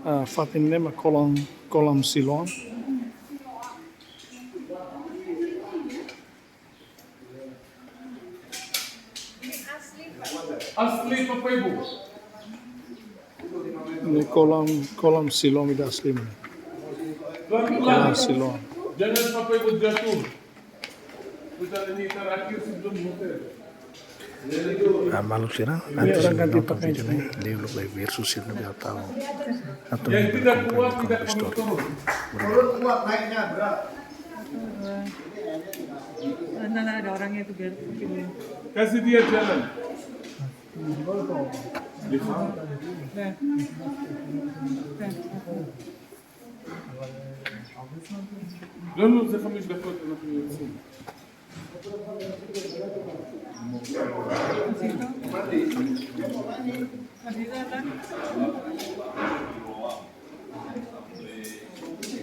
Fatim nema kolam Siloam. Asli Bapak Ibu. Ini kolam Siloam itu asli mana? Pelan-pelan. Kolam Siloam. Jangan Bapak Ibu jatuh. Sudah ini terakhir sebelum hotel. Malu sih Ini nanti orang ganti nonton pakaian. video ini dia lu lebih biar susil lebih tahu atau Yang tidak kuat tidak perlu story turun. Nah, ada orangnya itu biar begini. Kasih dia jalan. לא, זה 5 דקות, אנחנו יוצאים.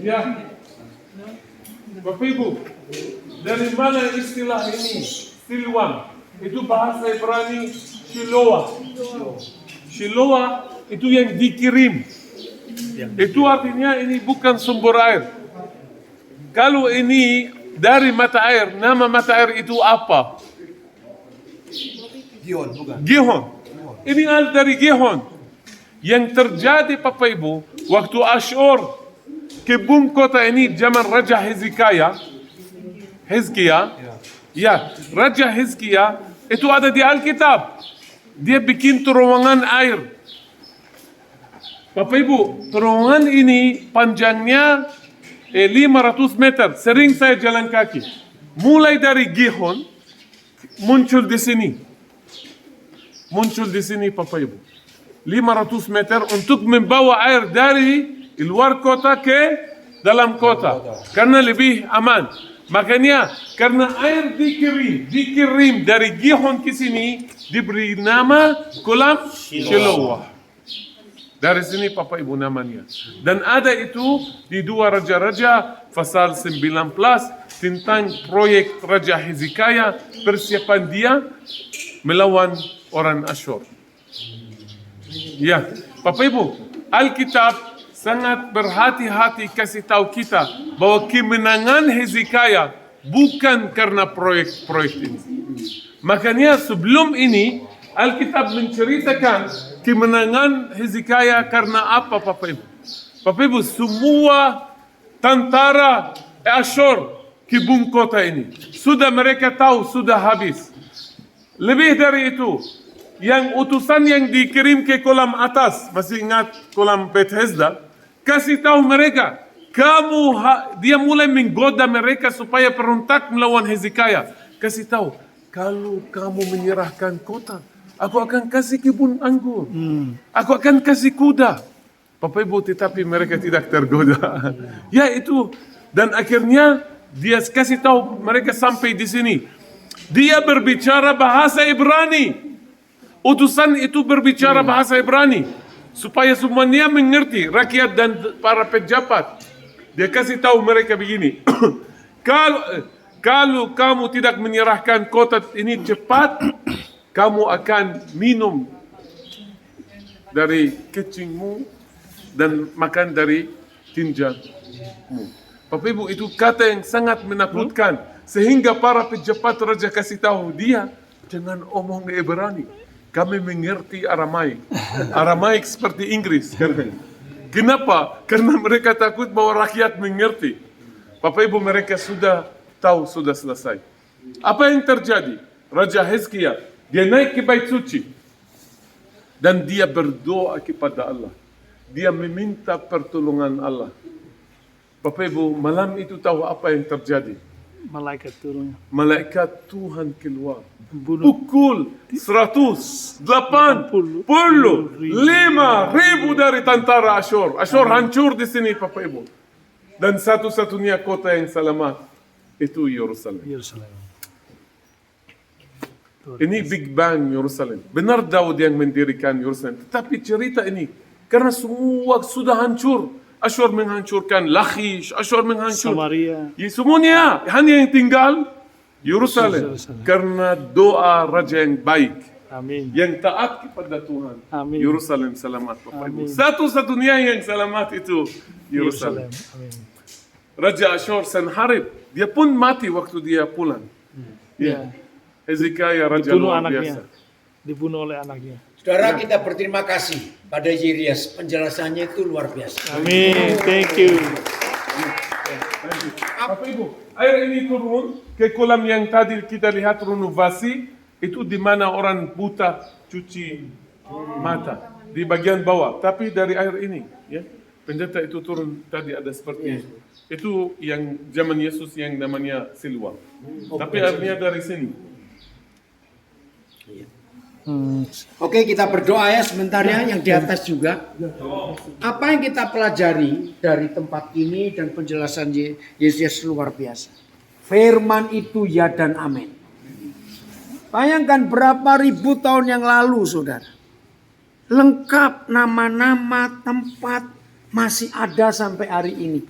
Ya, Bapak Ibu, dari mana istilah ini? Silwan, itu bahasa Ibrani Shiloah. Shiloah itu yang dikirim. Itu artinya ini bukan sumber air. Kalau ini dari mata air, nama mata air itu apa? Gihon, bukan? Gihon. Ini dari Gihon. Yang terjadi Bapak Ibu, waktu Asyur kebun kota ini zaman Raja Hizkia, ya, Raja Hizkia itu ada di Alkitab. Dia bikin terowongan air. Bapak Ibu, terowongan ini panjangnya 500 meter. Sering saya jalan kaki. Mulai dari Gihon muncul di sini. Muncul di sini Bapak Ibu. 500 meter untuk membawa air dari luar kota ke dalam kota. Karena lebih aman. Makanya karena air dikirim dari Gihon ke sini diberi nama kolam Shiloah. Dari sini Bapak Ibu namanya. Dan ada itu di 2 Raja-Raja pasal 19 tentang proyek Raja Hizkia, persiapan dia melawan orang Asyur. Ya, Bapak Ibu, Alkitab sangat berhati-hati kasih tahu kita bahwa kemenangan Hizkia bukan karena proyek-proyek ini. Makanya sebelum ini Alkitab menceritakan kemenangan Hizkia karena apa Bapak Ibu? Bapak Ibu, semua tentara Asyur kebun kota ini sudah mereka tahu sudah habis. Lebih dari itu, yang utusan yang dikirim ke kolam atas, masih ingat kolam Bethesda, kasih tahu mereka, dia mulai menggoda mereka supaya berontak melawan Hizkia. Kasih tahu, kalau kamu menyerahkan kota, aku akan kasih kebun anggur. Aku akan kasih kuda. Bapak Ibu, tetapi mereka tidak tergoda. Ya itu. Dan akhirnya dia kasih tahu mereka sampai di sini. Dia berbicara bahasa Ibrani. Utusan itu berbicara bahasa Ibrani. Supaya semuanya mengerti, rakyat dan para pejabat. Dia kasih tahu mereka begini. Kalau kamu tidak menyerahkan kota ini cepat, kamu akan minum dari kecingmu dan makan dari tinjamu. Bapak Ibu, itu kata yang sangat menakutkan. Sehingga para pejabat raja kasih tahu dia, jangan omong Ibrani. Kami mengerti Aramaik. Aramaik seperti Inggris. Kenapa? Karena mereka takut bahwa rakyat mengerti. Bapak Ibu, mereka sudah tahu, sudah selesai. Apa yang terjadi? Raja Hizkia, dia naik ke bait suci. Dan dia berdoa kepada Allah. Dia meminta pertolongan Allah. Bapak Ibu, malam itu tahu apa yang terjadi? Malaikat turun. Malaikat Tuhan keluar. Bunuh. Pukul 185 ribu dari tentara Asyur. Asyur hancur di sini Bapak Ibu. Dan satu-satunya kota yang selamat itu Yerusalem. Ini Big Bang Yerusalem. Benar Daud yang mendirikan Yerusalem. Tetapi cerita ini karena semua sudah hancur. Asyur menghancurkan Lachish, Asyur menghancur Samaria. Ya, semuanya hanya yang tinggal Yerusalem. Karena doa raja yang baik. Amin. Yang taat kepada Tuhan. Amin. Yerusalem selamat Bapak Ibu. Amin. Satu-satunya yang selamat itu Yerusalem. Amin. Raja Asyur Sanharib, dia pun mati waktu dia pulang. Ya. Hezekiah raja Dibunuh luar anaknya. biasa. Dibunuh oleh anaknya. Saudara, kita berterima kasih pada Yerias. Penjelasannya itu luar biasa. Amin. Thank you. Bapak Ibu, air ini turun ke kolam yang tadi kita lihat renovasi, itu di mana orang buta cuci mata di bagian bawah, tapi dari air ini, ya. Pendeta itu turun tadi ada seperti itu yang zaman Yesus yang namanya Siloam. Tapi airnya dari sini. Oke, kita berdoa ya sebentar ya, yang di atas juga. Apa yang kita pelajari dari tempat ini dan penjelasan Yesus luar biasa. Firman itu ya dan amin. Bayangkan berapa ribu tahun yang lalu, saudara. Lengkap nama-nama tempat masih ada sampai hari ini.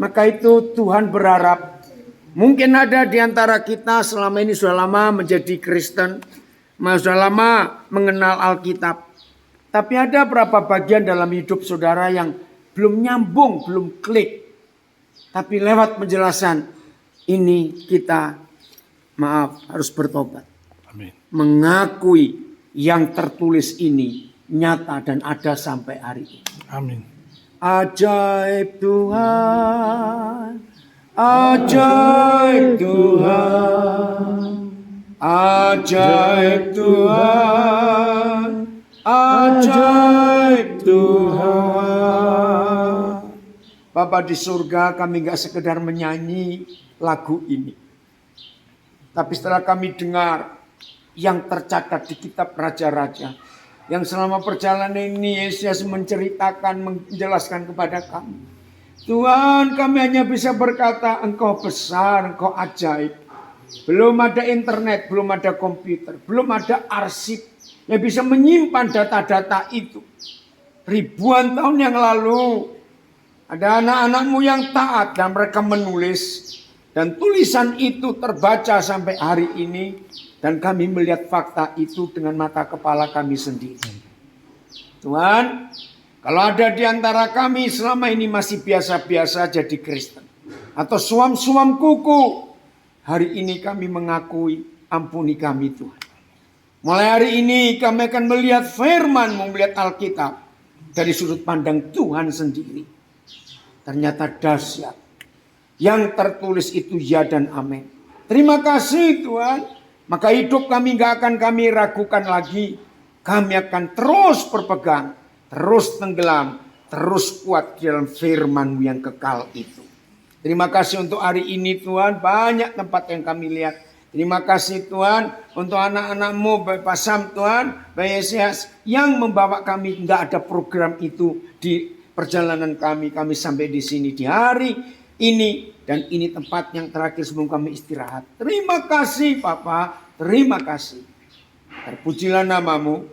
Maka itu Tuhan berharap mungkin ada di antara kita selama ini sudah lama menjadi Kristen, sudah lama mengenal Alkitab. Tapi ada berapa bagian dalam hidup saudara yang belum nyambung, belum klik. Tapi lewat penjelasan ini kita harus bertobat. Amin. Mengakui yang tertulis ini nyata dan ada sampai hari ini. Amin. Ajaib Tuhan, ajaib Tuhan, ajaib Tuhan, ajaib Tuhan. Bapa di surga, kami gak sekedar menyanyi lagu ini. Tapi setelah kami dengar yang tercatat di kitab Raja-Raja, yang selama perjalanan ini Yesus menceritakan, menjelaskan kepada kami. Tuhan, kami hanya bisa berkata, Engkau besar, Engkau ajaib. Belum ada internet, belum ada komputer, belum ada arsip yang bisa menyimpan data-data itu. Ribuan tahun yang lalu, ada anak-anakmu yang taat dan mereka menulis. Dan tulisan itu terbaca sampai hari ini. Dan kami melihat fakta itu dengan mata kepala kami sendiri. Tuhan, kalau ada di antara kami selama ini masih biasa-biasa jadi Kristen. Atau suam-suam kuku. Hari ini kami mengakui, ampuni kami Tuhan. Mulai hari ini kami akan melihat firman, melihat Alkitab. Dari sudut pandang Tuhan sendiri. Ternyata dahsyat. Yang tertulis itu ya dan amin. Terima kasih Tuhan. Maka hidup kami gak akan kami ragukan lagi. Kami akan terus berpegang. Terus tenggelam. Terus kuat di dalam firman-Mu yang kekal itu. Terima kasih untuk hari ini Tuhan. Banyak tempat yang kami lihat. Terima kasih Tuhan. Untuk anak-anak-Mu Bapak Sam Tuhan. Bapak Yesus yang membawa kami. Gak ada program itu di perjalanan kami. Kami sampai di sini di hari ini. Dan ini tempat yang terakhir sebelum kami istirahat. Terima kasih Papa. Terima kasih. Terpujilah nama-Mu.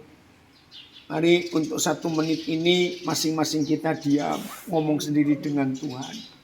Mari untuk 1 menit ini masing-masing kita diam. Ngomong sendiri dengan Tuhan.